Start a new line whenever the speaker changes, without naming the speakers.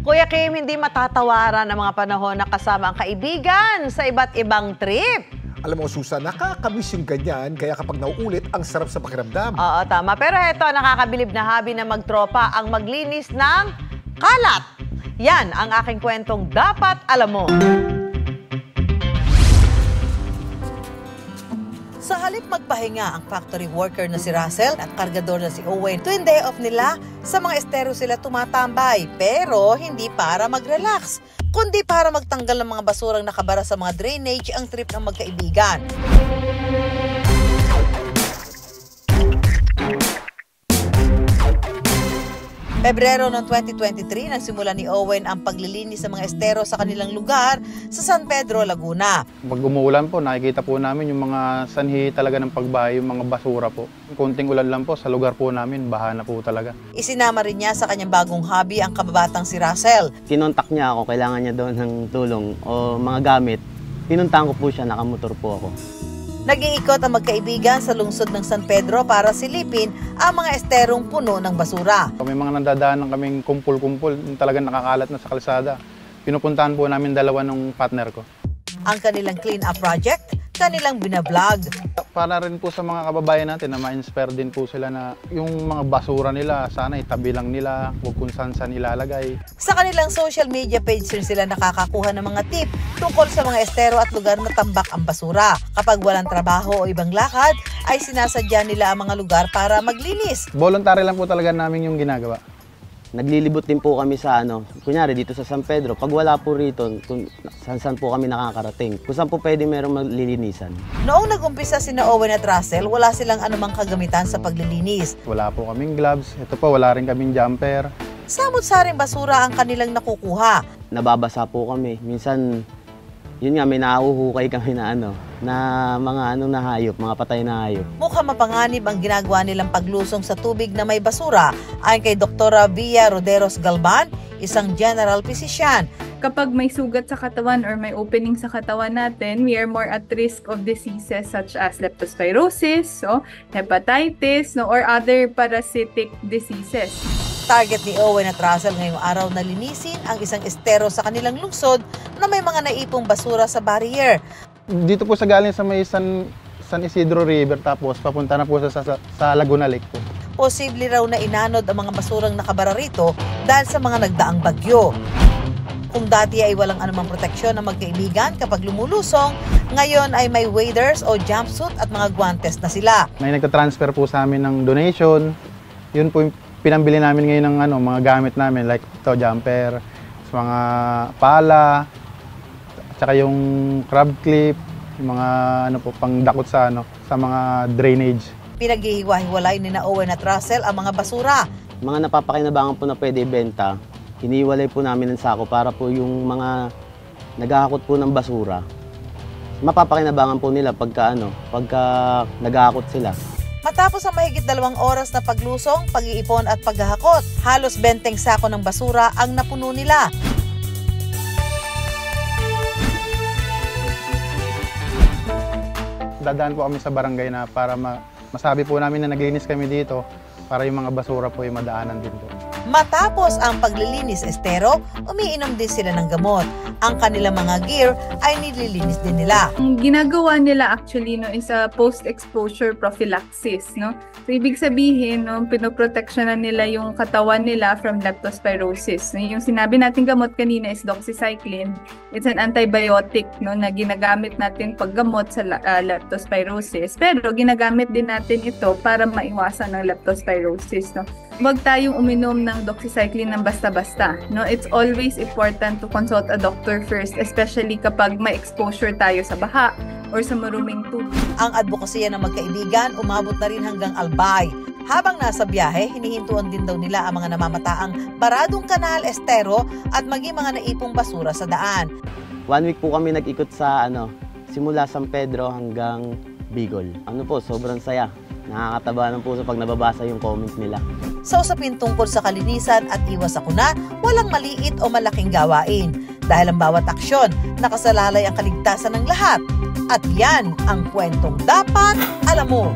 Kuya Kim, hindi matatawaran ang mga panahon na kasama ang kaibigan sa iba't ibang trip.
Alam mo, Susan, nakakamiss yung ganyan, kaya kapag nauulit, ang sarap sa pakiramdam.
Oo, tama. Pero ito, nakakabilib na hobby na magtropa ang maglinis ng kalat. Yan ang aking kwentong dapat alam mo. Sa halip magpahinga ang factory worker na si Russell at kargador na si Owen, tuwing day off nila, sa mga estero sila tumatambay. Pero hindi para mag-relax, kundi para magtanggal ng mga basurang nakabara sa mga drainage ang trip ng magkaibigan. Pebrero ng 2023, nagsimula ni Owen ang paglilinis sa mga estero sa kanilang lugar sa San Pedro, Laguna.
Pag umuulan po, nakikita po namin yung mga sanhi talaga ng pagbahay, yung mga basura po. Kunting ulan lang po, sa lugar po namin, baha na po talaga.
Isinama rin niya sa kanyang bagong hobby ang kababatang si Russell.
Kinontak niya ako, kailangan niya doon ng tulong o mga gamit. Pinuntahan ko po siya, nakamotor po ako.
Nag-iikot ang magkaibigan sa lungsod ng San Pedro para silipin ang mga esterong puno ng basura.
May mga nandadaan ng kaming kumpul-kumpul, talagang nakakalat na sa kalsada. Pinupuntahan po namin dalawa ng partner ko.
Ang kanilang clean-up project, kanilang binablog.
Para rin po sa mga kababayan natin na ma-inspire din po sila na yung mga basura nila, sana itabi lang nila, huwag kung saan ilalagay.
Sa kanilang social media page rin sila nakakakuha ng mga tip tungkol sa mga estero at lugar na tambak ang basura. Kapag walang trabaho o ibang lakad, ay sinasadya nila ang mga lugar para maglinis.
Voluntary lang po talaga namin yung ginagawa.
Naglilibot din po kami sa kunyari dito sa San Pedro. Pag wala po rito, kung saan po kami nakakarating. Kung saan po pwede merong maglilinisan.
Noong nag-umpisa sina Owen at Russell, wala silang anumang kagamitan sa paglilinis.
Wala po kaming gloves. Ito po, wala rin kaming jumper.
Samot-saring basura ang kanilang nakukuha.
Nababasa po kami. Minsan, yun nga, may nahuhukay kami na mga na hayop, mga patay na hayop.
Mukhang mapanganib ang ginagawa nilang paglusong sa tubig na may basura, ayon kay Dr. Via Roderos Galban, isang general physician.
Kapag may sugat sa katawan or may opening sa katawan natin, we are more at risk of diseases such as leptospirosis, hepatitis, or other parasitic diseases.
Target ni Owen at Russell ngayong araw na linisin ang isang estero sa kanilang lungsod na may mga naipong basura sa barrier.
Dito po sa galing sa may San Isidro River, tapos papunta na po sa Laguna Lake po.
Posible raw na inanod ang mga basurang nakabara rito dahil sa mga nagdaang bagyo. Kung dati ay walang anumang proteksyon ng magkaibigan kapag lumulusong, ngayon ay may waders o jumpsuit at mga guantes na sila.
May nagtatransfer po sa amin ng donation. Yun po yung pinambili namin ngayon ng mga gamit namin, like ito, jumper, mga pala, tsaka yung crab clip, yung mga pangdakot sa mga drainage.
Pinaghihiwa-hiwalay ni Owen at Russell ang mga basura.
Mga napapakinabangan po na pwede ibenta, hiniwalay po namin ng sako para po yung mga naghahakot po ng basura, mapapakinabangan po nila pagka naghahakot sila.
Matapos ang mahigit 2 oras na paglusong, pag-iipon at paghahakot, halos 20 sako ng basura ang napuno nila.
Dadaan po kami sa barangay na para masabi po namin na naglinis kami dito para yung mga basura po yung madaanan din po.
Matapos ang paglilinis estero, umiinom din sila ng gamot. Ang kanilang mga gear ay nililinis din nila.
Ang ginagawa nila actually is a post-exposure prophylaxis. So, ibig sabihin, pinoproteksyonan nila yung katawan nila from leptospirosis. Yung sinabi natin gamot kanina is doxycycline. It's an antibiotic na ginagamit natin paggamot sa leptospirosis. Pero ginagamit din natin ito para maiwasan ng leptospirosis. Huwag tayong uminom ng doxycycline ng basta-basta. It's always important to consult a doctor first, especially kapag may exposure tayo sa baha or sa maruming tubig.
Ang advokasya ng magkaibigan umabot na rin hanggang Albay. Habang nasa biyahe, hinihintuan din daw nila ang mga namamataang baradong kanal, estero at maging mga naipong basura sa daan.
1 week po kami nag-ikot sa simula San Pedro hanggang Bicol. Sobrang saya. Nakakataba ng puso pag nababasa yung comment nila.
Sa usapin tungkol sa kalinisan at iwas sakuna, walang maliit o malaking gawain. Dahil ang bawat aksyon, nakasalalay ang kaligtasan ng lahat. At yan ang kwentong dapat alam mo.